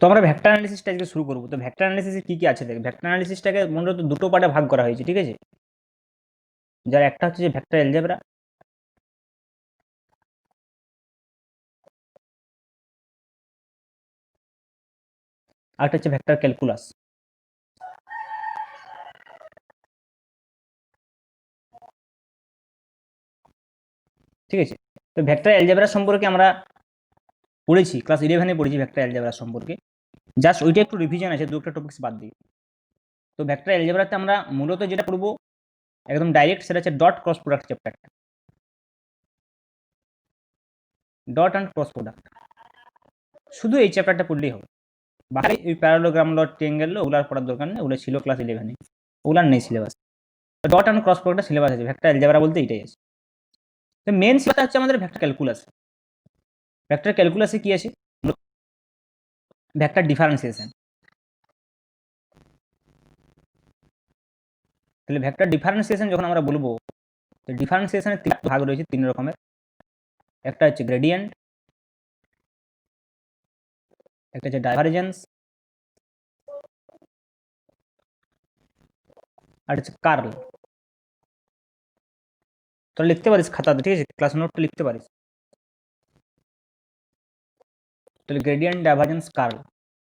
তো আমরা ভেক্টর অ্যানালিসিসটা আজকে শুরু করবো। তো ভেক্টর অ্যানালিসিসে কি কি আছে দেখ, ভেক্টর অ্যানালিসিসটাকে মূলত দুটো পার্টে ভাগ করা হয়েছে, ঠিক আছে? যার একটা হচ্ছে যে ভেক্টর অ্যালজেব্রা, আর একটা হচ্ছে ভেক্টর ক্যালকুলাস। ঠিক আছে, তো ভেক্টর অ্যালজেব্রা সম্পর্কে আমরা পড়েছি, ক্লাস 11-এ পড়েছি ভেক্টর অ্যালজেব্রা সম্পর্কে। জাস্ট ওইটা একটু রিভিশন আছে, দু একটা টপিক্স বাদ দিয়ে। তো ভেক্টর অ্যালজেব্রাতে আমরা মূলত যেটা পড়বো একদম ডাইরেক্ট, সেটা হচ্ছে ডট ক্রস প্রোডাক্ট চ্যাপ্টারটা, ডট অ্যান্ড ক্রস প্রোডাক্ট। শুধু এই চ্যাপ্টারটা পড়লেই হবে, বাকি ওই প্যারালোগ্রাম ল, ট্রিয়াঙ্গেল ল ওগুলার পড়ার দরকার নেই, ওগুলো ছিল ক্লাস 11-এ, ওগুলার নেই syllabus. Dot and cross product syllabus আছে, ভেক্টর অ্যালজেব্রা বলতে এটাই আছে। তো মেন সিলেবাস হচ্ছে আমাদের ভেক্টর ক্যালকুলাস। ভেক্টর ক্যালকুলাসে কি আছে? Vector differentiation. তাহলে ভেক্টর ডিফারেন্সিয়েশন যখন আমরা বলবো, তো ডিফারেন্সিয়েশনের তিন ভাগ রয়েছে, তিন রকমের। একটা হচ্ছে গ্রেডিয়েন্ট, একটা হচ্ছে ডাইভারজেন্স, আর হচ্ছে কার্ল। তোরা লিখতে পারিস খাতাতে, ঠিক আছে? ক্লাস নোটটা লিখতে পারিস। তাহলে গ্রেডিয়েন্ট, ডাইভারজেন্স, কার্ল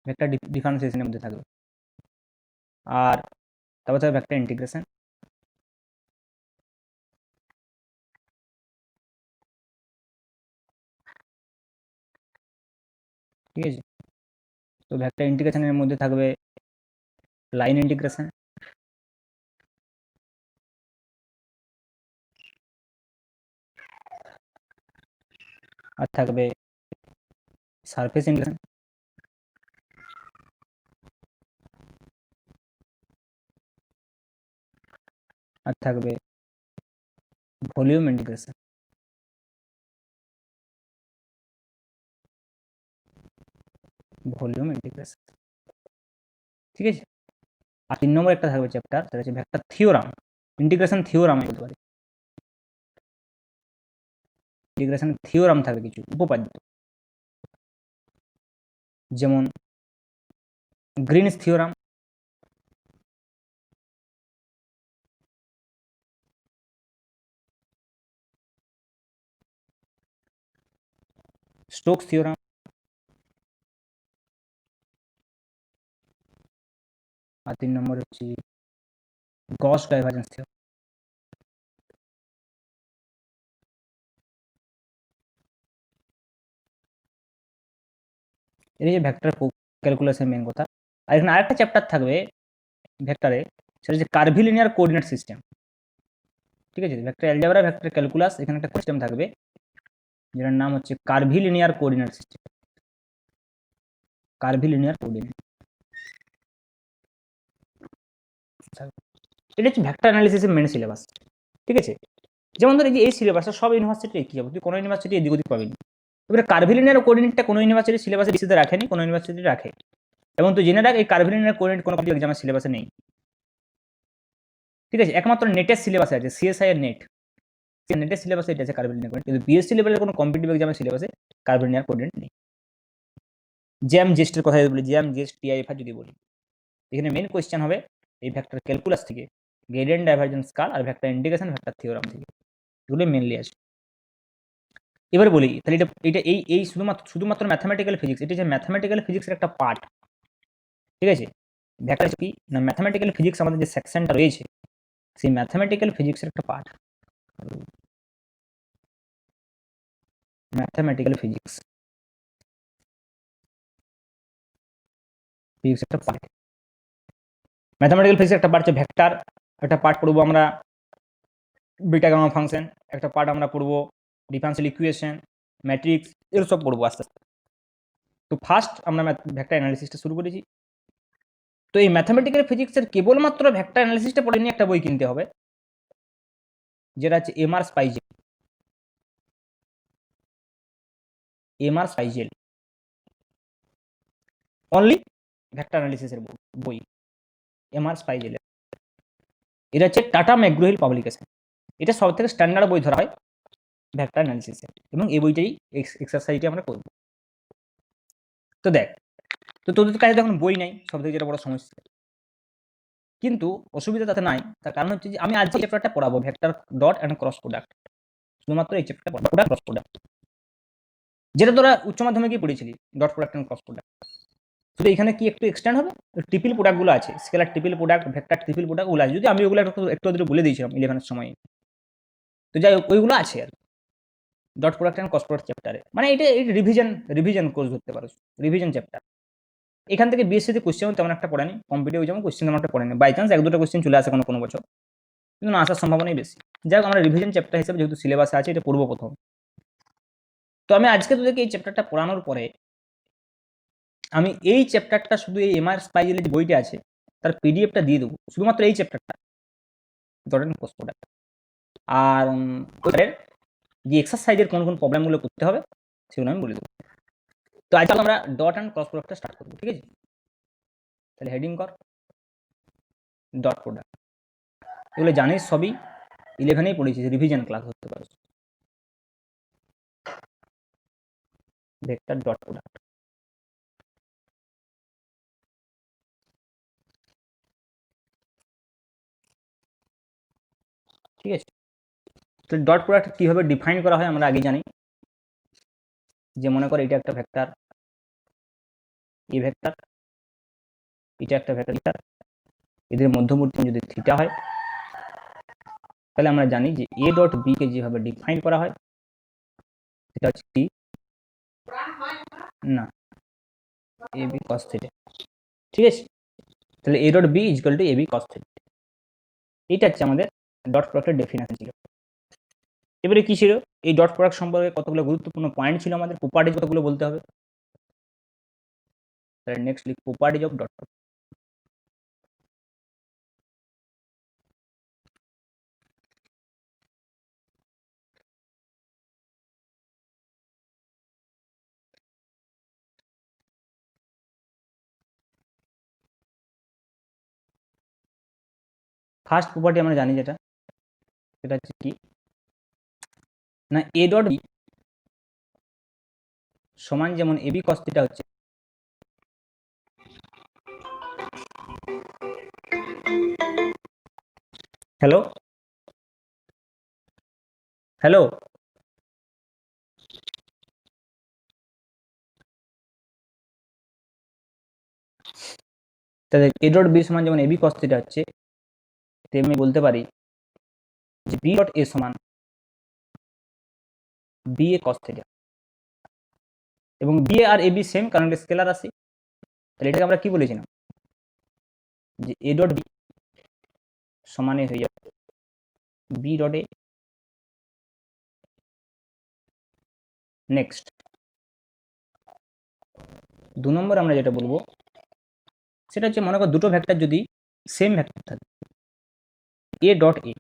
ভেক্টর ডিফারেন্সিয়েশনের মধ্যে থাকবে। আর তারপর থাকবে ভেক্টর ইন্টিগ্রেশন, ঠিক আছে? তো ভেক্টর ইন্টিগ্রেশনের মধ্যে থাকবে লাইন ইন্টিগ্রেশন, আর থাকবে সারফেস ইন্টিগ্রেশন, আর থাকবে ভলিউম ইন্টিগ্রেশন। ভলিউম ইন্টিগ্রেশন, ঠিক আছে? আর 3 নম্বর একটা থাকবে চ্যাপ্টার, সেটা হচ্ছে ভেক্টর থিওরাম, ইন্টিগ্রেশন থিওরাম বলতে পারি। ইন্টিগ্রেশন থিওরাম থাকবে কিছু উপপাদ্য, যেমন গ্রিনস থিওরাম, স্টোকস থিওরাম, আর 3 নম্বর হচ্ছে গস ডাইভারজেন্স থিওরাম। এই যে ভেক্টর ক্যালকুলাসের মেন কথা। আর এখানে আরেকটা চ্যাপ্টার থাকবে ভেক্টরে, সেটা হচ্ছে কার্ভিলিনিয়ার কোঅর্ডিনেট সিস্টেম, ঠিক আছে? ভেক্টর অ্যালজেব্রা, ভেক্টর ক্যালকুলাস, এখানে একটা সিস্টেম থাকবে যেটার নাম হচ্ছে curvilinear coordinate system. Curvilinear coordinate, এটা হচ্ছে ভেক্টর অ্যানালিসিসের মেন সিলেবাস, ঠিক আছে? যেমন ধর এই সিলেবাসটা সব ইউনিভার্সিটি একই হবে, তুই কোনো ইউনিভার্সিটি এদিক ওদিক পাবি না। এবারে কার্ভিলিনিয়ার কোঅর্ডিনেটটা কোনো ইউনিভার্সিটি সিলেবাসে বেশিতে রাখেনি, কোনো ইউনিভার্সিটি রাখে। এবং তুই জেনে রাখ, এই কার্ভিলিনিয়ার কোঅর্ডিনেট কোনো এক্সামের সিলেবাসে নেই, ঠিক আছে? একমাত্র নেটের সিলেবাসে আছে, সিএসআই এর নেট, নেটের সিলেবাসে এটা আছে কার্ভিলিনিয়ার কোঅর্ডিনেট, কিন্তু বিএসসি লেভেলের কোনো কম্পিটিটিভ এক্সামের সিলেবাসে কার্ভিলিনিয়ার কোঅর্ডিনেট নেই। জ্যাম জেস্টের কথা যদি বলি, জ্যাম জেস্ট টিআইএফআর যদি বলি, এখানে মেন কোয়েশ্চেন হবে এই ভেক্টর ক্যালকুলাস থেকে, গ্রেডিয়েন্ট, ডাইভারজেন্স, কার্ল, আর ভেক্টর ইন্টিগ্রেশন, ভেক্টর থিওরাম থেকে, এগুলো মেনলি আছে। এবার বলি তাহলে এটা এটা এই এই শুধুমাত্র ম্যাথমেটিক্যাল ফিজিক্স, এটা যে ম্যাথমেটিক্যাল ফিজিক্সের একটা পার্ট, ঠিক আছে? ভেক্টর কি না, ম্যাথমেটিক্যাল ফিজিক্স আমাদের যে সেকশনটা রয়েছে, সেই ম্যাথমেটিক্যাল ফিজিক্সের একটা পার্ট। ম্যাথমেটিক্যাল ফিজিক্স, ফিজিক্স একটা পার্ট, ম্যাথমেটিক্যাল ফিজিক্স একটা পার্ট হচ্ছে ভেক্টর, একটা পার্ট পড়বো আমরা বিটা গামা ফাংশন, একটা পার্ট আমরা পড়বো ডিফারেন্সিয়াল ইকুয়েশন, ম্যাট্রিক্স, এগুলো সব পড়বো আস্তে আস্তে। তো ফার্স্ট আমরা ভেক্টর অ্যানালিসিসটা শুরু করেছি। তো এই ম্যাথমেটিক্যাল ফিজিক্সের কেবলমাত্র ভেক্টর অ্যানালিসিসটা পড়ে নিয়ে একটা বই কিনতে হবে, যেটা হচ্ছে এমআর স্পাইজেল। এমআর স্পাইজেল অনলি ভেক্টর অ্যানালিসিসের বই, এমআর স্পাইজেলের। এটা হচ্ছে টাটা ম্যাকগ্রো-হিল পাবলিকেশন, এটা সব থেকে স্ট্যান্ডার্ড বই ধরা হয় ভেক্টর অ্যানালিসিসের, এবং এই বইটাই এক্সারসাইজটি আমরা করব। তো দেখ, তো তোদের কাছে এখন বই নাই, সব থেকে যেটা বড় সমস্যা। কিন্তু অসুবিধা তাতে নাই, তার কারণ হচ্ছে যে আমি আজকে চ্যাপ্টারটা পড়াবো vector dot and cross product, শুধুমাত্র এই চ্যাপ্টারটা পড়াবো, ক্রস প্রোডাক্ট, যেটা তোরা উচ্চ মাধ্যমিকে পড়েছিলি dot product and cross product. শুধু এখানে কি একটু এক্সটেন্ড হবে, ট্রিপল প্রোডাক্টগুলো আছে, scalar triple product, vector triple প্রোডাক্টগুলো আছে, যদি আমি ওগুলো একটু আধটু বলে দিয়েছিলাম 11 সময়। তো যাই হোক ওইগুলো আছে আর dot product and cross product চ্যাপ্টারে, মানে এটা রিভিশন কোর্স ধরতে পারো, রিভিশন চ্যাপ্টার। এখান থেকে বিএসসিতে কোশ্চেন তেমন একটা পড়েনি, কম্পিটিভ যেমন কোশ্চেন তেমন একটা পড়েনি, বাই চান্স এক দুটো কোশ্চেন চলে আসে কোনো বছর, কিন্তু না আসার সম্ভাবনাই বেশি। যাই হোক আমরা রিভিশন চ্যাপ্টার হিসেবে যেহেতু সিলেবাসে আছে এটা পড়বো প্রথম। তো আমি আজকে তোদেরকে এই চ্যাপ্টারটা পড়ানোর পরে আমি এই চ্যাপ্টারটা শুধু এই এমআর স্পাইজেলের যে বইটা আছে তার পিডিএফটা দিয়ে দেবো, শুধুমাত্র এই চ্যাপ্টারটা ডট অ্যান্ড ক্রস প্রোডাক্ট। আর ওটার যে এক্সারসাইজের কোন কোন প্রবলেমগুলো করতে হবে সেগুলো আমি বলে দেবো। তো আজকে আমরা ডট অ্যান্ড ক্রস প্রোডাক্টটা স্টার্ট করবো, ঠিক আছে? তাহলে হেডিং কর ডট প্রোডাক্ট, এগুলো জানিস সবই 11এই পড়েছিস, রিভিশন ক্লাস হতে পারে। ভেক্টর ডট প্রোডাক্ট, ঠিক আছে? তো ডট প্রোডাক্ট কিভাবে ডিফাইন করা হয় আমরা আগে জানি, যে মনে কর এটা একটা ভেক্টর এ ভেক্টর, এটা একটা ভেক্টর, এদের মধ্যবর্তী যদি থিটা হয় তাহলে আমরা জানি যে এ ডট বি কে যেভাবে ডিফাইন করা হয় সেটা হচ্ছে কি না এ বি কস থিটা, ঠিক আছে? তাহলে এ dot B equal to A B cos theta, এটা হচ্ছে আমাদের ডট প্রোডাক্টের ডেফিনেশন ছিল। এবারে কি ছিল, এই ডট প্রোডাক্ট সম্পর্কে কতগুলো গুরুত্বপূর্ণ পয়েন্ট ছিল, আমাদের প্রপার্টিজ কতগুলো বলতে হবে। তাহলে নেক্সট লিখ properties of dot product. First property আমরা জানি যেটা, সেটা হচ্ছে কি না এ ডট বি সমান যেমন এবি কস থিটা হচ্ছে, হ্যালো হ্যালো তাহলে এ ডট বি সমান যেমন এবি কস থিটা হচ্ছে, তেমনি বলতে পারি যে বি ডট এ সমান বি এ কস থিটা, এবং B A R A B same কারণ এটা স্কেলার রাশি। তাহলে এটাকে আমরা কি বলেছিলাম যে এ ডট বি সমানে হয়ে যাবে বি ডট এ। নেক্সট 2 নম্বর আমরা যেটা বলবো সেটা হচ্ছে মনে কর দুটো ভেক্টর যদি সেম ভেক্টর থাকে এ ডট এ,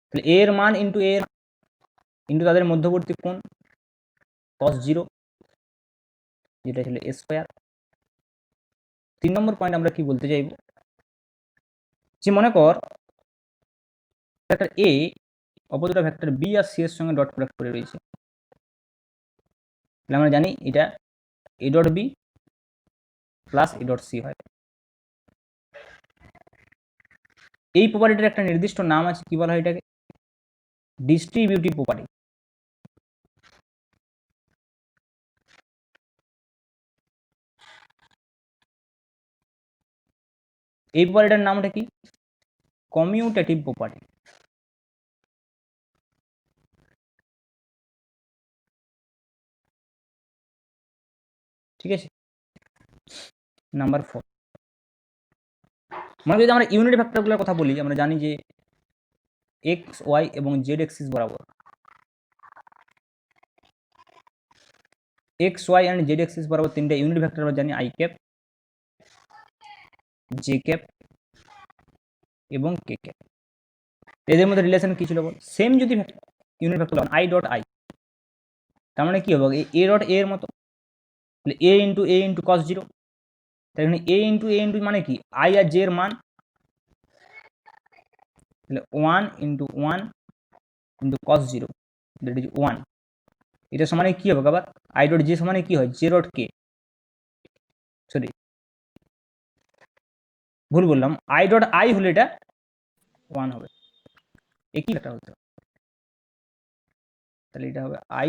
তাহলে এ এর মান ইন্টু এ ইন্টু তাদের মধ্যবর্তী কোণ cos 0, যেটা ছিল এ স্কোয়ার। 3 নম্বর পয়েন্ট আমরা কি বলতে চাইব, যে মনে কর ভেক্টর এ অপর দুটো ভেক্টর বি আর সি এর সঙ্গে ডট প্রোডাক্ট করে রয়েছে, তাহলে আমরা জানি এটা A dot B plus A dot C হয়। এই প্রপার্টিটার একটা নির্দিষ্ট নাম আছে, কি বলা হয় এটাকে ডিস্ট্রিবিউটিভ প্রপার্টি। এই প্রপার্টিটার নামটা কি কমিউটেটিভ প্রপার্টি, ঠিক আছে? নাম্বার 4, মানে যদি আমরা ইউনিট ভেক্টরগুলোর কথা বলি, আমরা জানি যে এক্স ওয়াই এবং জেড এক্সিস বরাবর X Y and Z axis বরাবর তিনটা ইউনিট ভেক্টর আমরা জানি, আই ক্যাপ, জে ক্যাপ এবং কে ক্যাপ। এদের মধ্যে রিলেশন কি ছিল বল, সেম যদি unit vector I dot I, তার মানে কি হবে এ ডট এ এর মতো, তাহলে এ ইন্টু কস 0, তাই এখানে এ ইন্টু মানে কি আই আর জে এর মান, তাহলে 1 into 1 into cos 0 that is 1। এটা সমানে কি হবে আবার আই ডট জে সমানে কি হয় জে ডট কে, সরি ভুল বললাম, আই ডট আই হলে এটা 1 হবে, একই একটা হতে হবে। তাহলে এটা হবে আই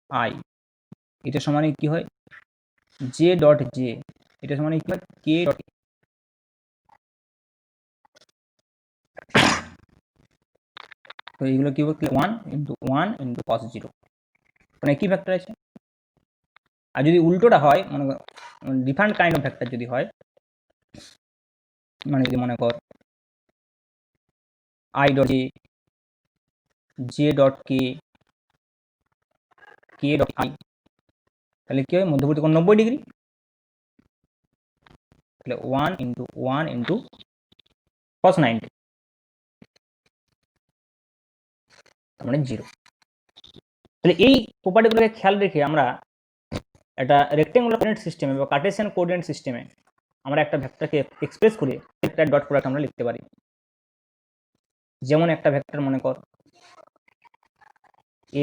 আই, এটা সমানে কি হয় জে ডট জে, এটা সমানে কি হয় কে ডট, তো এইগুলো কি হবে 1 × 1 × cos 0, মানে কি ভেক্টর আছে। আর যদি উল্টোটা হয় মানে ডিফারেন্ট কাইন্ড অফ ভেক্টর যদি হয়, মানে যদি মনে কর I dot J, J dot K, K dot I, তাহলে কি হয় মধ্যবর্তী কোণ 90 ডিগ্রি, তাহলে 1 × 1 × cos 90, তার মানে 0। তাহলে এই প্রপার্টিগুলোকে খেয়াল রেখে আমরা একটা রেক্টেঙ্গুলার কোঅর্ডিনেট সিস্টেমে বা কার্টেসিয়ান কোঅর্ডিনেট সিস্টেমে আমরা একটা ভেক্টরকে এক্সপ্রেস করে একটা ডট প্রোডাক্ট আমরা লিখতে পারি। যেমন একটা ভেক্টর মনে কর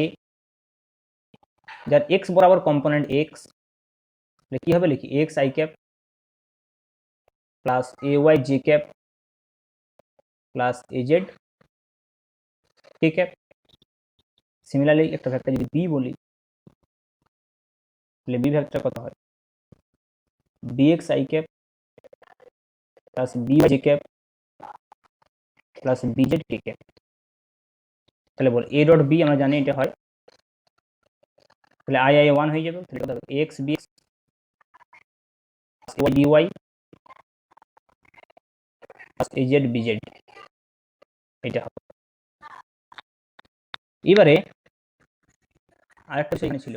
এ, যার এক্স বরাবর কম্পোনেন্ট এক্স, কি হবে লিখি X I cap plus A Y J cap plus A Z K cap. Similarly একটা ভেক্টর যদি বি বলি, তাহলে বি ভেক্টর কত হয় B X I cap plus B Y J cap plus B Z K cap. তাহলে বল এ dot B আমরা জানি এটা হয়, তাহলে আই আই 1 হয়ে যাবে, তাহলে কত হবে X B X Y B Y plus A Z B Z, এটা হবে। এবারে আরেকটা সেখানে ছিল,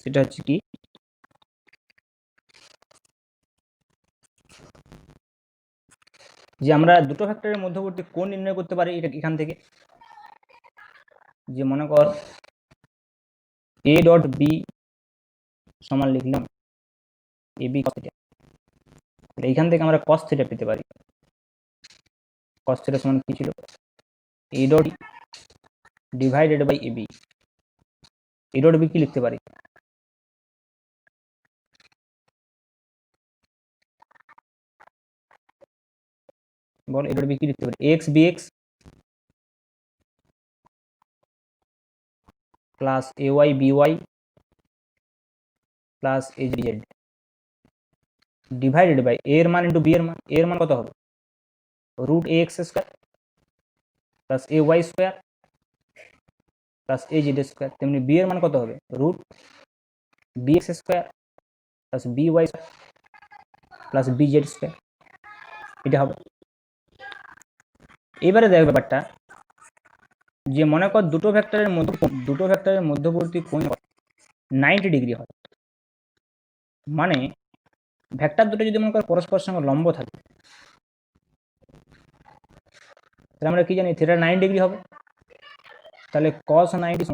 সেটা হচ্ছে কি যে আমরা দুটো ভেক্টরের মধ্যবর্তী কোণ নির্ণয় করতে পারি এটা এখান থেকে, যে মনে কর এ ডট বি সমান লিখলাম এ বি cos থিটা, এইখান থেকে আমরা cos থিটা পেতে পারি। cos থিটা সমান কি ছিল A dot divided by A B, A dot B কি লিখতে পারি বল, এ ডট বি কি লিখতে পারি x B x plus A y B Y plus A z divided by এর মান ইন্টু বি এর মান কত হবে root a x square plus A y square plus A z square, তেমনি বি এর মান কত হবে root b x square plus B y square plus B z square, এটা হবে। এবারে দেখ ব্যাপারটা, যে মনে কর দুটো ভেক্টরের মধ্যবর্তী কোণ 90 ডিগ্রি হয়, মানে ভেক্টর দুটো যদি মনে কর পরস্পরের সঙ্গে লম্ব থাকে, তাহলে আমরা কি জানি থিটা 90 ডিগ্রি হবে, তাহলে cos 90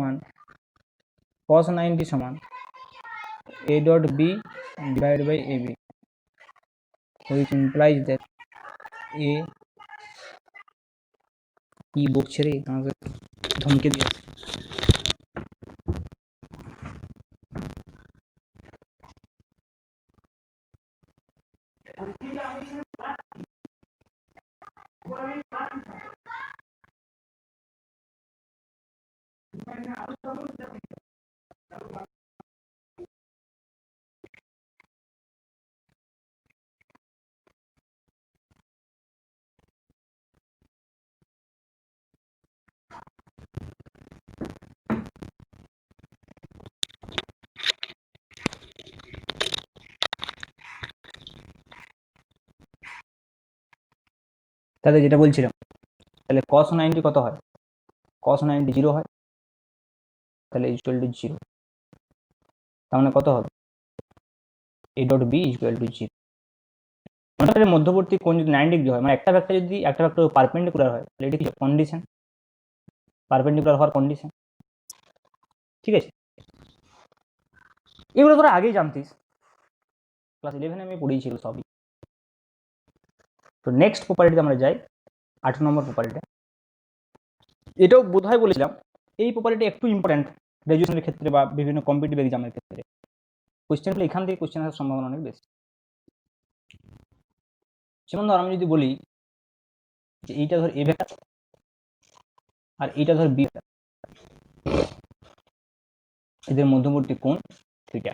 সমান a dot b divide by A b, which implies that a কি বকছে রে আমাকে ধমকে দিয়ে। তাহলে যেটা বলছিলাম, তাহলে cos 90 কত হয় cos 90 0 হয়, তাহলে ইকুয়াল টু 0, তার মানে কত হবে a dot B equal to 0। ভেক্টরের মধ্যবর্তী কোণ যদি 90 ডিগ্রি হয়, মানে একটা ভেক্টর পারপেন্ডিকুলার হয়, তাহলে এটা কি কন্ডিশন, পারপেন্ডিকুলার হওয়ার কন্ডিশন, ঠিক আছে। এগুলো তোরা আগেই জানতিস, ক্লাস 11 আমি পড়িয়েছিল সবই। তো নেক্সট প্রপার্টিতে আমরা যাই, 8 নম্বর প্রপার্টিটা। এটাও বোধহয় বলেছিলাম, এই প্রপার্টিটা একটু ইম্পর্টেন্ট গ্র্যাজুয়েশনের ক্ষেত্রে বা বিভিন্ন কম্পিটিটিভ এক্সামের ক্ষেত্রে। কোশ্চেনগুলো এখান থেকে কোশ্চেন আসার সম্ভাবনা অনেক বেশি। যেমন ধর আমি যদি বলি যে এইটা ধর এ ভেক্টর আর এইটা ধর বি ভেক্টর, এদের মধ্যবর্তী কোণ থিটা।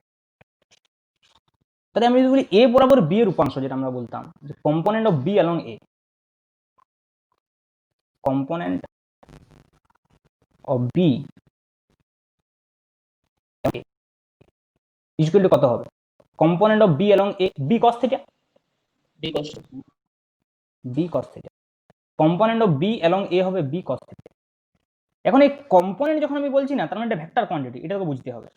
তাহলে আমি যদি বলি এ বরাবর বি এর উপাংশ, যেটা আমরা বলতাম যে component of b along a, component of b equal to কত হবে? Component of b along a B cos theta, b cos theta. Component of b along a হবে বি কস থিটা। এখন এই কম্পোনেন্ট যখন আমি বলছি না, তার মানে এটা ভেক্টর কোয়ান্টিটি, এটাকে বুঝতে হবে।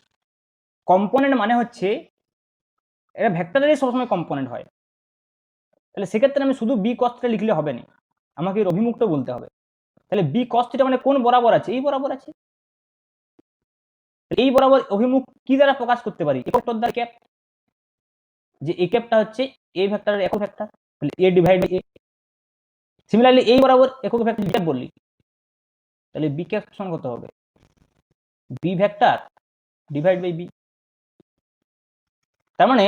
কম্পোনেন্ট মানে হচ্ছে এটা ভেক্টরেরই সবসময় কম্পোনেন্ট হয়। তাহলে সেক্ষেত্রে আমি শুধু বি কস থিটা লিখলে হবে না, আমাকে এর অভিমুখটা বলতে হবে। তাহলে বি কস থিটা মানে কোন বরাবর আছে? এই বরাবর আছে। এই বরাবর অভিমুখ কি দ্বারা প্রকাশ করতে পারি? একক দ্বারা ক্যাপ, যে এ ক্যাপটা হচ্ছে এ ভেক্টরের একক ভেক্টর, তাহলে এ ডিভাইড বাই এ। সিমিলারলি এই বরাবর একক ভেক্টর ক্যাপ বললি, তাহলে বি ক্যাপ সমান কত হবে? B vector divide by b. তার মানে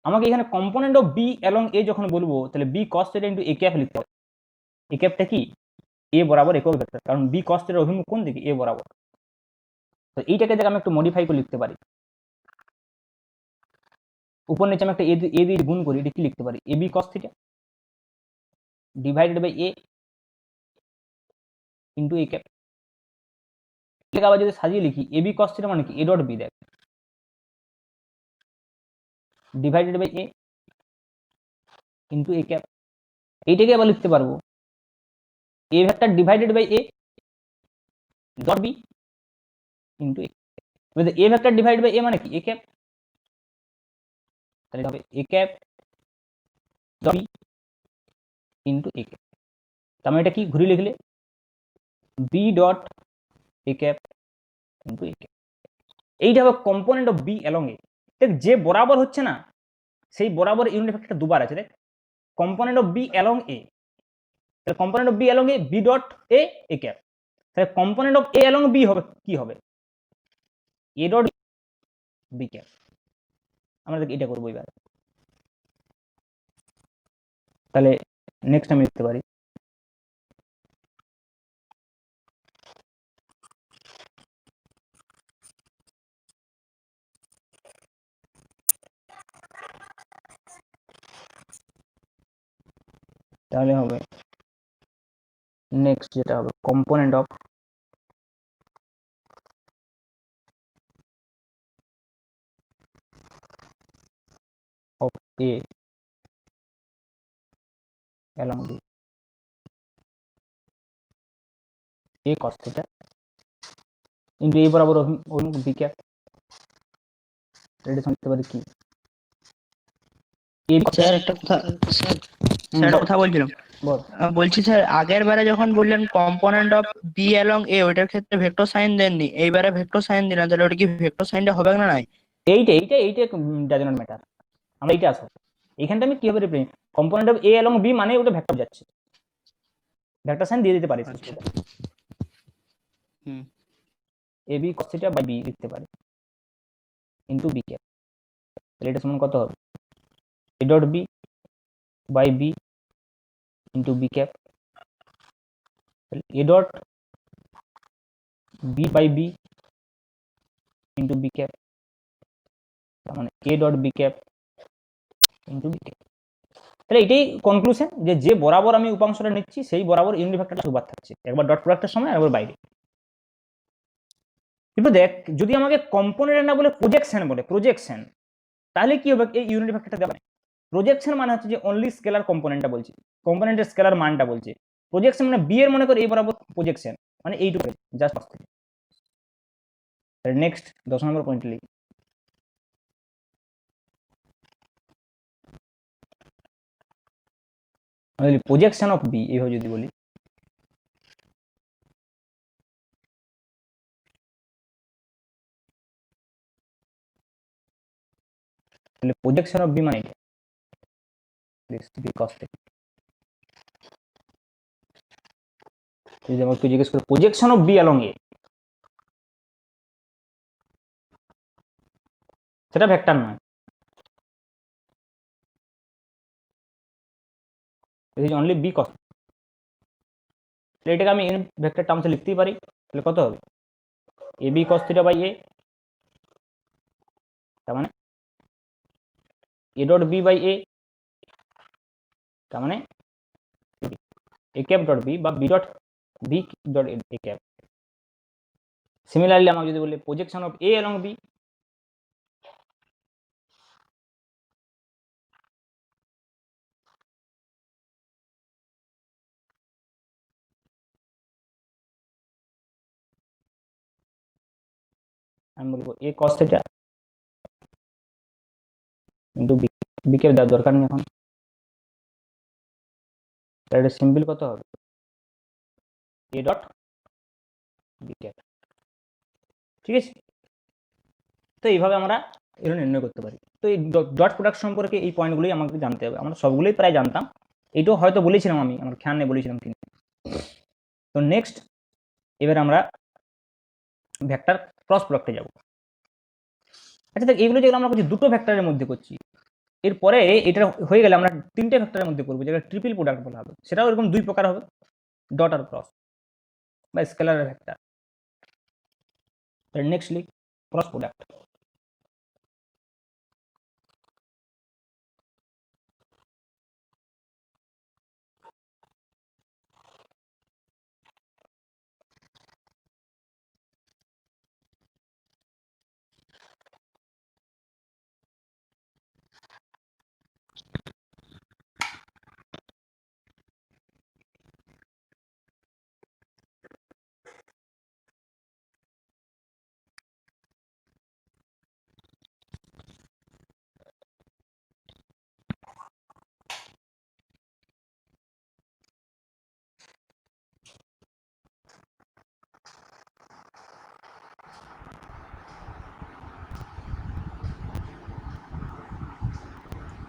আমাকে এখানে component of b along a যখন বলবো, তাহলে b cos theta into a cap লিখতে হবে। এ ক্যাপটা কি? এ বরাবর একক ভেক্টর, কারণ বি কস থিটার অভিমুখ কোন দিকে? এ বরাবর। তো এইটাকে দেখ আমি একটু মডিফাই করে লিখতে পারি। উপর নিচে আমি একটা এ দিয়ে গুণ করি, এটা কি লিখতে পারি? A B cos theta divided by a into a cap. এটাকে আবার যদি সাজিয়ে লিখি, এ বি কস থিটা মানে কি? এ ডট বি, দেখ, divided by a into a cap. এইটাকে আবার লিখতে পারবো a vector divided by a dot b into a. A vector divide by a মানে কি? A cap. তাহলে হবে a cap dot b into a cap. তার মানে এটা কি ঘুরে লিখলে b dot a cap into a cap. এইটা হবে component of b along a. দেখ, যে বরাবর হচ্ছে না, সেই বরাবর ইউনিট ভেক্টরটা দুবার আছে। দেখ, component of b along a, তাহলে component of b along a b dot a a cap. তাহলে component of a along b হবে কি হবে? A dot b cap. আমরা এটা করবো এবার। তাহলে নেক্সট আমি লিখতে পারি তাহলে হবে নেক্সট যেটা হবে component of a along b a cos theta into a বরাবর অভিমুখ বি ক্যাপ। এটা লিখতে পারি কি? স্যার একটা কথা, স্যার একটা কথা বলছিলাম। বল। বলছি স্যার, আগের বারে যখন বললেন কম্পোনেন্ট অফ বি অ্যালং এ, ওইটার ক্ষেত্রে ভেক্টর সাইন দেননি, এইবারে ভেক্টর সাইন দিলেন, তাহলে ওটা কি ভেক্টর সাইনটা হবে না? নাই এইটা এইটা এইটা ডাজ নট ম্যাটার, আমরা এইটা আসো। এখানটা আমি কিভাবে রিপ্রেজেন্ট কম্পোনেন্ট অফ এ এবং বি মানে ওটা ভেক্টর যাচ্ছে, ভেক্টর সাইন দিয়ে দিতে পারি। আচ্ছা। হুম। A B cos theta by b লিখতে পারি ইনটু বি ক্যাপ। তাহলে এটা সমান কত হবে? A dot b by b into b cap. তাহলে এ dot b by b into b cap, তার মানে a dot b cap into b cap. তাহলে এটাই কনক্লুশন, যে যে বরাবর আমি উপাংশটা নিচ্ছি সেই বরাবর ইউনিট ভেক্টরটা দুবার থাকছে, একবার ডট প্রোডাক্টের সময় একবার বাইরে। কিন্তু দেখ, যদি আমাকে কম্পোনেন্ট না বলে প্রজেকশন বলে, প্রজেকশন, তাহলে কি হবে? এই ইউনিট ভেক্টরটা দেওয়া প্রজেকশন মানে হচ্ছে যে অনলি স্কেলার কম্পোনেন্টটা বলছে, কম্পোনেন্টের স্কেলার মানটা বলছে। প্রজেকশন মানে বি এর মনে করে এই বরাবর প্রজেকশন মানে এইটুকু জাস্ট। নেক্সট 10 নম্বর পয়েন্ট লিখি, প্রজেকশন অফ বি এইভাবে যদি বলি, তাহলে প্রজেকশন অফ বি মানে এটা বি কস থিটা। যদি আমাকে জিজ্ঞেস করে প্রজেকশন অফ বি অ্যালং এ, সেটা ভেক্টর নয়, দিস ইজ অনলি বি কস। এটাকে আমি এন ভেক্টর টার্মসে লিখতেই পারি, তাহলে কত হবে a B cos theta by a, তার মানে a dot b by a, তার মানে এ ক্যাপ ডট বি বা b dot b dot a cap. Similarly আমাকে যদি বলে projection of a along b, আমি বলবো a cos theta into b, b কে দেওয়ার দরকার নেই এখন, এটা সিম্পল কত হবে এ ডট বি ক্যাপ। ঠিক আছে, তো এইভাবে আমরা এগুলো নির্ণয় করতে পারি। তো এই ডট প্রোডাক্ট সম্পর্কে এই পয়েন্টগুলোই আমাকে জানতে হবে, আমরা সবগুলোই প্রায় জানতাম, এইটাও হয়তো বলেছিলাম আমি, আমার খেয়াল নেই বলেছিলাম কিনা। তো নেক্সট এবার আমরা ভেক্টর ক্রস প্রোডাক্টে যাব। আচ্ছা দেখ, এইগুলো যেগুলো আমরা করছি দুটো ভেক্টরের মধ্যে করছি, এরপরে এটা হয়ে গেলে আমরা তিনটে ভেক্টরের মধ্যে করবো, যেটা ট্রিপল প্রোডাক্ট বলা হবে, সেটাও এরকম দুই প্রকার হবে, ডট আর ক্রস বা স্কেলার ভেক্টর। নেক্সট লিখ ক্রস প্রোডাক্ট।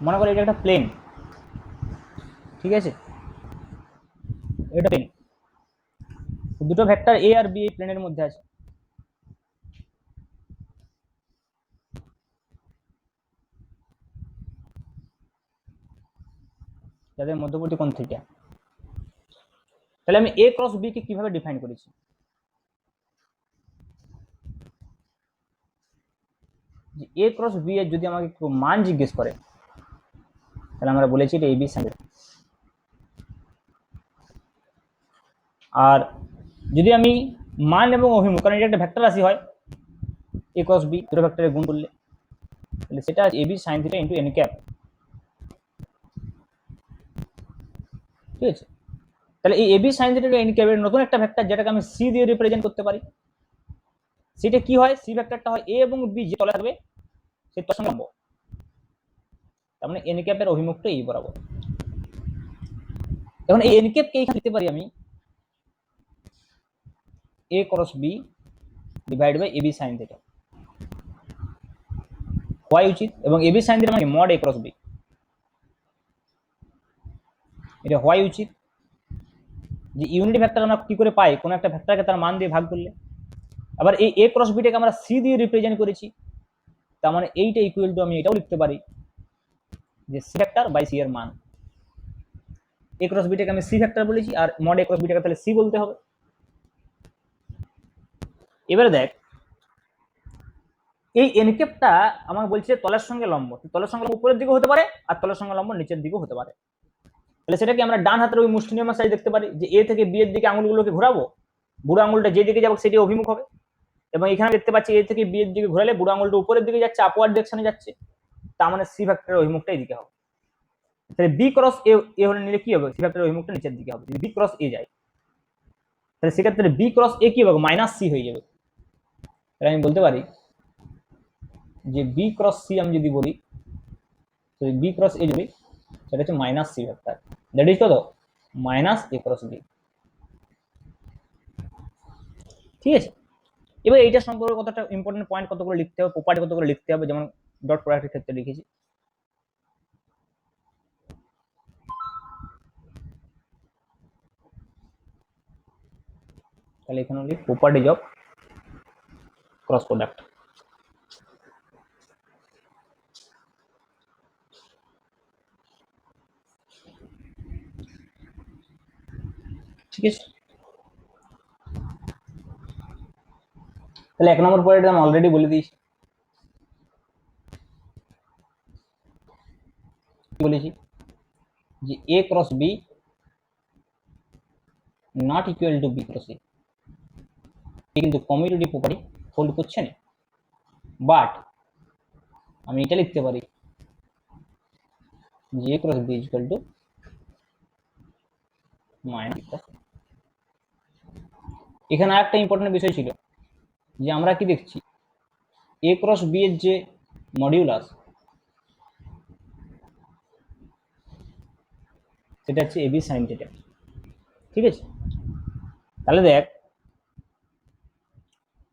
মনে করো এটা একটা প্লেন, ঠিক আছে, এটা প্লেন, দুটো ভেক্টর এ আর বি এই প্লেনের মধ্যে আছে। যাদের মধ্যবর্তী কোণ থিটা, তাহলে আমি এ ক্রস বি কে কিভাবে ডিফাইন করেছি, যে এ ক্রস বি এর যদি আমাকে কেউ মান জিজ্ঞেস করে, তাহলে আমরা বলেছি এটা এবি সাইন। আর যদি আমি মান এবং অভিমুখ, কারণ এটা একটা ভেক্টর রাশি হয়, এ ক্রস বি দুটো ভেক্টরের গুণ করলে, তাহলে সেটা a b sine theta into n cap. ঠিক আছে, তাহলে এই এবি সাইন থিটা এন ক্যাপের নতুন একটা ভেক্টর, যেটাকে আমি সি দিয়ে রিপ্রেজেন্ট করতে পারি। সেটা কি হয়, সি ভেক্টরটা হয় এ এবং বি যে তলে থাকবে সেই তলের সঙ্গে লম্ব, তার মানে এন ক্যাপের অভিমুখটা এই বরাবর। এখন এই এন ক্যাপকে এখানে লিখতে পারি আমি a cross b divide by a b sine theta, হওয়াই উচিত। এবং এবি সাইন থিটা মানে মড এ ক্রস বি, এটা হওয়াই উচিত। যে ইউনিট ভেক্টর আমরা কি করে পাই, কোন একটা ভেক্টরকে তার মান দিয়ে ভাগ করলে। আবার এই এ ক্রস বিটাকে আমরা সি দিয়ে রিপ্রেজেন্ট করেছি, তার মানে এইটা ইকুয়াল টু আমি এটাও লিখতে পারি যে সি ভেক্টর বাই সি এর মান। এ ক্রস বিটাকে আমি সি ভেক্টর বলেছি, আর মড এ ক্রস বিটাকে তাহলে সি বলতে হবে। এবারে দেখ, এই এনকেপটা আমাকে বলছে তলের সঙ্গে লম্ব, তলের সঙ্গে লম্ব উপরের দিকে হতে পারে আর তলের সঙ্গে লম্ব নিচের দিকেও হতে পারে। তাহলে সেটাকে আমরা ডান হাতের ওই মুষ্টি নিয়মের সাইজ দেখতে পারি, যে এ থেকে বি এর দিকে আঙুলগুলোকে ঘোরাবো, বুড়ো আঙুলটা যেদিকে যাবে সেটি অভিমুখ হবে। এবং এখানে দেখতে পাচ্ছি এ থেকে বি এর দিকে ঘোরালে বুড়ো আঙুলটা উপরের দিকে যাচ্ছে, আপওয়ার্ড ডিরেকশনে যাচ্ছে, তার মানে সি ভেক্টরের অভিমুখটা এদিকে হবে। তাহলে বি ক্রস এ হলে নিলে কি হবে, সি ভেক্টরের অভিমুখটা নিচের দিকে হবে। যদি বি ক্রস এ যায়, তাহলে সেক্ষেত্রে বি ক্রস এ কি হবে, মাইনাস সি হয়ে যাবে। তাহলে আমি বলতে পারি যে বি ক্রস সি আমি যদি বলি, তো বি ক্রস এ যদি, সেটা হচ্ছে minus c vector, that is কত, মাইনাস এ ক্রস বি। ঠিক আছে, এবার এইটা সম্পর্কে কতটা ইম্পর্টেন্ট পয়েন্ট কতগুলো লিখতে হবে, প্রপার্টি কতগুলো লিখতে হবে, যেমন ডট প্রোডাক্টের ক্ষেত্রে লিখেছি। তাহলে এখানে লিখ প্রপার্টিজ অফ ক্রস প্রোডাক্ট। আছে, তাহলে 1 নম্বর পয়েন্ট আমি অলরেডি বলে দিয়েছি, কি বলেছি যে a cross b not equal to b cross a, কিন্তু কমিউটেটিভ প্রপার্টি হোল্ড করছে না। বাট আমি এটা লিখতে পারি যে a cross b equal to minus. এখানে আরেকটা ইম্পর্টেন্ট বিষয় ছিল যে আমরা কি দেখছি, এ ক্রস বি এর যে মডিউলাস সেটা হচ্ছে এবি সাইন থিটা, ঠিক আছে। তাহলে দেখ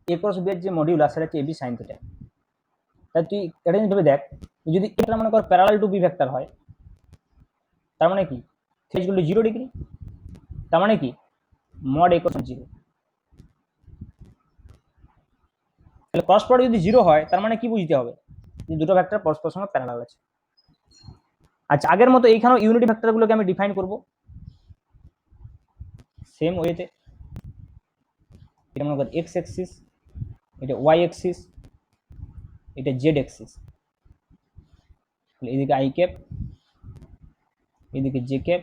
এ ক্রস বি এর যে মডিউলাস সেটা হচ্ছে এবি সাইন থিটা। তাই তুই এটা যদি ভেবে দেখ, যদি এটা মনে কর প্যারালাল টু বি ভেক্টর হয়, তার মানে কি থিটা ইকুয়াল টু 0 ডিগ্রি, তার মানে কি মড এ ক্রস 0। তাহলে ক্রস প্রোডাক্ট যদি 0 হয় তার মানে কি বুঝতে হবে, যে দুটো ভেক্টর পরস্পর সঙ্গে প্যারালাল আছে। আচ্ছা, আগের মতো এইখানেও ইউনিটি ভেক্টরগুলোকে আমি ডিফাইন করব সেম ওয়েতে। এটা মনে কর এক্স অ্যাক্সিস, এটা ওয়াই অ্যাক্সিস, এটা জেড অ্যাক্সিস। এদিকে আই ক্যাপ, এদিকে জে ক্যাপ,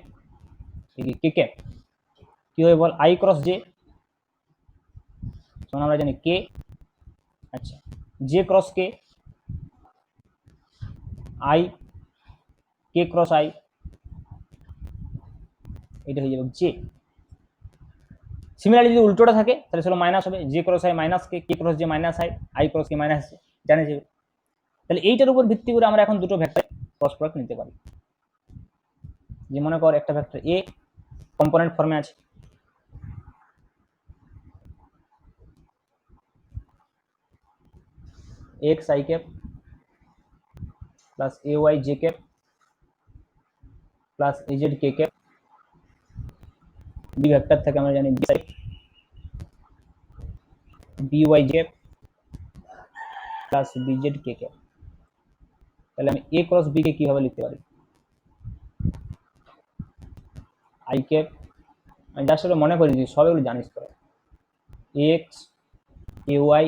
এদিকে কে ক্যাপ। কি হবে বল, আই ক্রস জে সমান আমরা জানি কে, আচ্ছা J cross K I, K cross I, এটা হয়ে যাবে জে। সিমিলারলি যদি উল্টোটা থাকে তাহলে সেটা মাইনাস হবে, J cross I minus K cross J minus I cross K minus জানে যাবে। তাহলে এইটার উপর ভিত্তি করে আমরা এখন দুটো ভেক্টর ক্রস প্রোডাক্ট নিতে পারি। যে মনে কর একটা ভেক্টর এ কম্পোনেন্ট ফর্মে আছে, x I cap plus A Y J cap plus A Z K cap. B vector থেকে আমরা জানি b Y j plus B Z কে ক্যাপ। তাহলে আমি এ ক্রস বি কে কিভাবে লিখতে পারি, আই ক্যাপ, আমি জাস্ট মনে করি যে সব এগুলো জানিস তো, x a y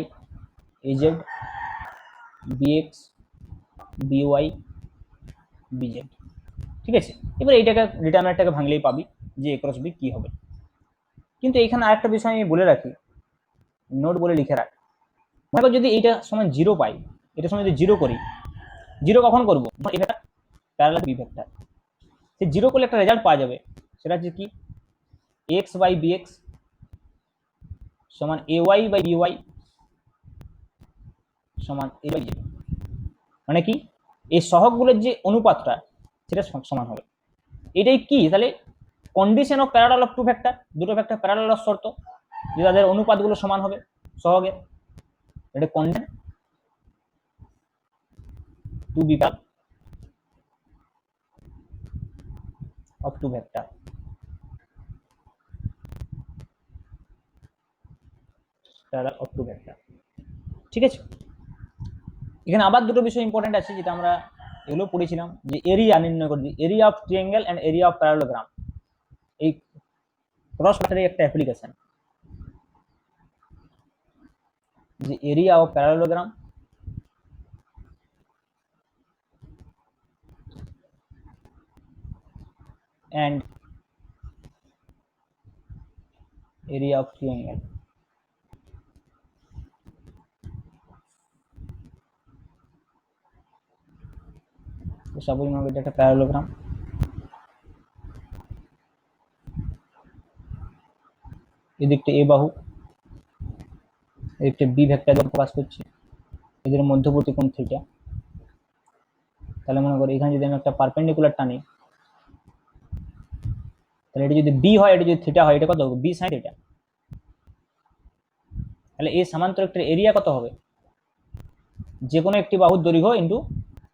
a Z b x b y b z, ঠিক আছে। এবার এইটাকে ডিটারমিনেন্টটাকে ভাঙলেই পাবি যে এ ক্রস বি কি হবে। কিন্তু এখানে আরেকটা বিষয় আমি বলে রাখি, নোট বলে লিখে রাখ। মনে কর যদি এইটা সমান 0 পাই, এটা সমান যদি 0 করি, 0 কখন করবো, এটা প্যারালাল বি ভেক্টর, সে 0 করলে একটা রেজাল্ট পাওয়া যাবে, সেটা হচ্ছে কি এক্স বাই বি এক্স সমান A Y by B Y সমান এ বাই জেড। মানে কি এই সহগগুলোর যে অনুপাতটা সেটা সমান হবে। এটাই কি তাহলে condition of parallel of two vector, দুটো ভেক্টর প্যারালাল অফ শর্ত যে তাদের অনুপাতগুলো সমান হবে সহগের, এটা condition to be of two vector. Parallel of two vector, ঠিক আছে। এখানে আবার দুটো বিষয় ইম্পর্টেন্ট আছে যেটা আমরা এগুলো পড়েছিলাম, যে এরিয়া নির্ণয় করবি, area of triangle and area of parallelogram. এই ক্রস মেথডের একটা অ্যাপ্লিকেশন, যে area of parallelogram and area of triangle। Suppose মনে করি একটা প্যারালোগ্রাম, এদিকটা এ বাহু, এদিকটা বি ভেক্টর দ্বারা প্রকাশ করছি, এদের মধ্যবর্তী কোণ থিটা। তাহলে মনে করি এখানে যদি আমি একটা পারপেন্ডিকুলার টানি, তাহলে এটা যদি বি হয়, এটা যদি থিটা হয়, এটা কত হবে বি সাইন থিটা। তাহলে এই সামান্তরিকটার এরিয়া কত হবে, যে কোনো একটি বাহুর দৈর্ঘ্য ইন্টু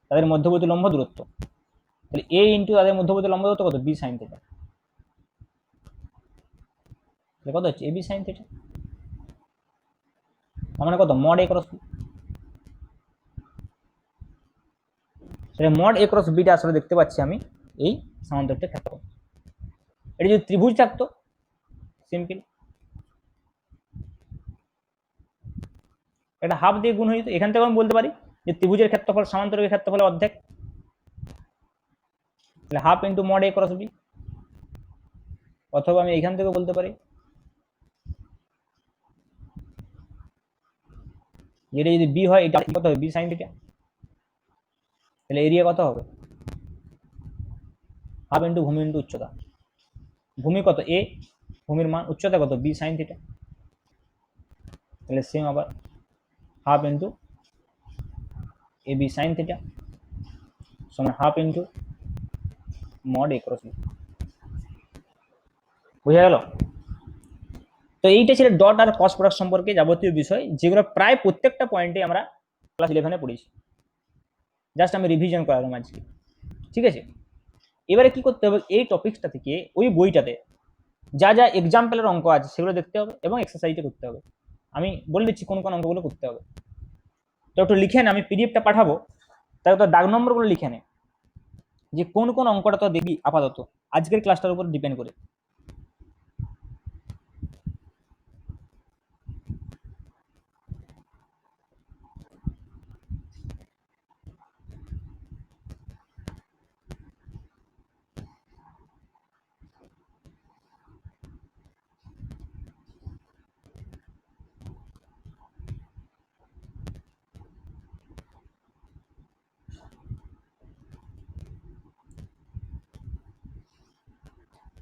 তাদের মধ্যবর্তী লম্ব দূরত্ব। তাহলে এ ইন্টু তাদের মধ্যবর্তী লম্ব দূরত্ব কত বি সাইন থিটা, কত হচ্ছে এ বি সাইন থিটা। তার মানে কত মড এ ক্রস বি। সেটা মড এ ক্রস বিটা আসলে দেখতে পাচ্ছি আমি এই সামান্তরিকটার ক্ষেত্রফল। এটা যদি ত্রিভুজ থাকতো সিম্পল, এটা হাফ দিয়ে গুণ হয়ে যেত। এখান থেকে আমি বলতে পারি যে ত্রিভুজের ক্ষেত্রফল সমান্তরালের ক্ষেত্রফলের অর্ধেক, তাহলে half into mod a cross b. অথবা আমি এখান থেকে বলতে পারি যেটা যদি বি হয়, এটা কত হবে, বি সাইন থিটা। তাহলে এরিয়া কত হবে, হাফ ইন্টু ভূমি ইন্টু উচ্চতা। ভূমি কত এ, ভূমির মান, উচ্চতা কত বি সাইন থিটা। তাহলে সেম আবার half into a b sine theta সমান half into mod a cross b. বুঝা গেল? তো এইটা ছিল ডট আর ক্রস প্রোডাক্ট সম্পর্কে যাবতীয় বিষয়, যেগুলো প্রায় প্রত্যেকটা পয়েন্টে আমরা ক্লাস 11-এ পড়েছি। জাস্ট আমি রিভিশন করালাম আজকে, ঠিক আছে? এবারে কি করতে হবে, এই টপিকসটা থেকে ওই বইটাতে যা যা এক্সাম্পলের অঙ্ক আছে সেগুলো দেখতে হবে এবং এক্সারসাইজে করতে হবে। আমি বলে দিচ্ছি কোন কোন অঙ্কগুলো করতে হবে। তো একটু লিখে নে, আমি পিডিএফটা পাঠাবো, তাহলে তো দাগ নম্বরগুলো লিখে নে যে কোন কোন অঙ্কটা তো দেখবি আপাতত আজকের ক্লাসটার উপর ডিপেন্ড করে।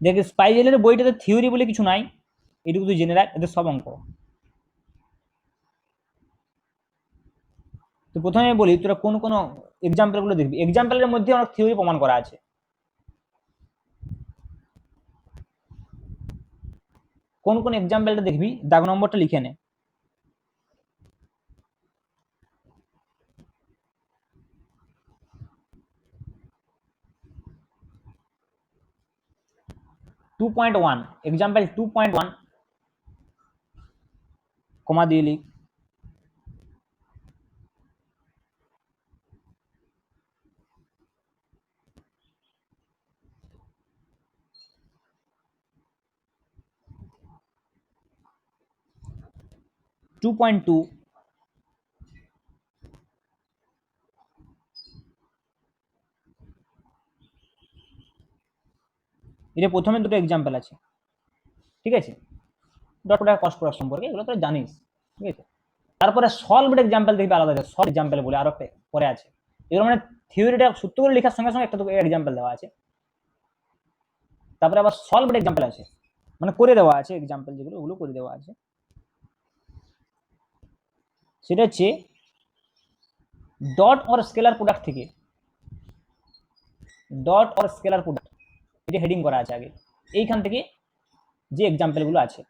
দেখ স্পাইরালের বইটাতে থিওরি বলে কিছু নাই, এটুকু তুই জেনে রাখ, এদের সব অঙ্ক। তো প্রথমে বলি তোরা কোন কোন এক্সাম্পলগুলো দেখবি। এক্সাম্পলের মধ্যে অনেক থিওরি প্রমাণ করা আছে। কোন কোন এক্সাম্পলটা দেখবি, দাগ নম্বরটা লিখে নে। টু পয়েন্ট ওয়ান, এক্সাম্পল 2.1 কমা দিয়ে লিখ। টু পয়েন্ট টু, এটা প্রথমে দুটো এক্সাম্পল আছে, ঠিক আছে? ডট প্রোডাক্ট ক্রস প্রোডাক্ট সম্পর্কে এগুলো তোরা জানিস, ঠিক আছে? তারপরে সলভড এক্সাম্পল দেখবি আলাদা আছে, সলভ এক্সাম্পল বলে আরো পরে আছে। এগুলো মানে থিওরিটা সূত্র করে লেখার সঙ্গে সঙ্গে একটা দুটো এক্সাম্পল দেওয়া আছে। তারপরে আবার সলভড এক্সাম্পল আছে, মানে করে দেওয়া আছে এক্সাম্পল, যেগুলো ওগুলো করে দেওয়া আছে। সেটা হচ্ছে ডট অর স্কেলার প্রোডাক্ট থেকে, ডট অর স্কেলার প্রোডাক্ট, এটা হেডিং করা আছে আগে। এইখান থেকে যে এক্সাম্পলগুলো আছে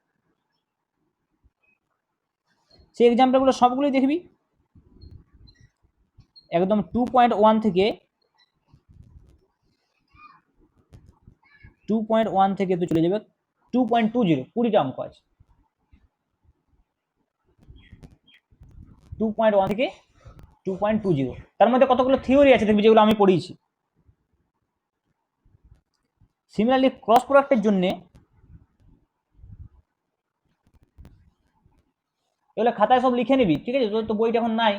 সেই এক্সাম্পলগুলো সবগুলোই দেখবি একদম 2.1 থেকে 2.1 থেকে তো চলে যাবে 2.20, 20টা অঙ্ক আছে। 2.1 থেকে 2.20, তার মধ্যে কতগুলো থিওরি আছে দেখবি, যেগুলো আমি পড়িয়েছি। সিমিলারলি ক্রস প্রোডাক্টের জন্য এগুলো খাতায় সব লিখে নিবি, ঠিক আছে? তো বইটা এখন নাই,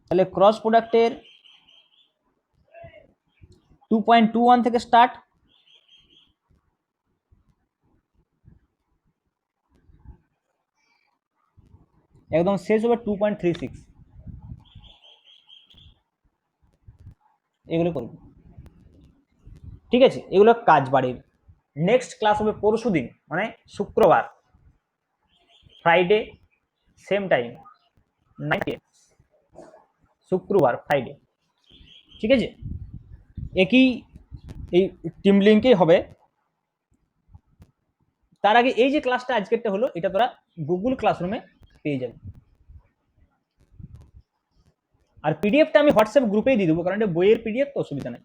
তাহলে ক্রস প্রোডাক্টের 2.21 থেকে স্টার্ট, একদম শেষ হবে 2.36, এগুলো করবি, ঠিক আছে? এগুলো কাজ বাড়ির। নেক্সট ক্লাস হবে পরশুদিন, মানে শুক্রবার, ফ্রাইডে সেম টাইম 9 PM, শুক্রবার ফ্রাইডে, ঠিক আছে? একই এই টিম লিঙ্কেই হবে। তার আগে এই যে ক্লাসটা আজকেরটা হলো, এটা তোরা গুগল ক্লাসরুমে পেয়ে যাবে। আর পিডিএফটা আমি হোয়াটসঅ্যাপ গ্রুপেই দিয়ে দেবো, কারণ এটা বইয়ের পিডিএফ, তো অসুবিধা নেই।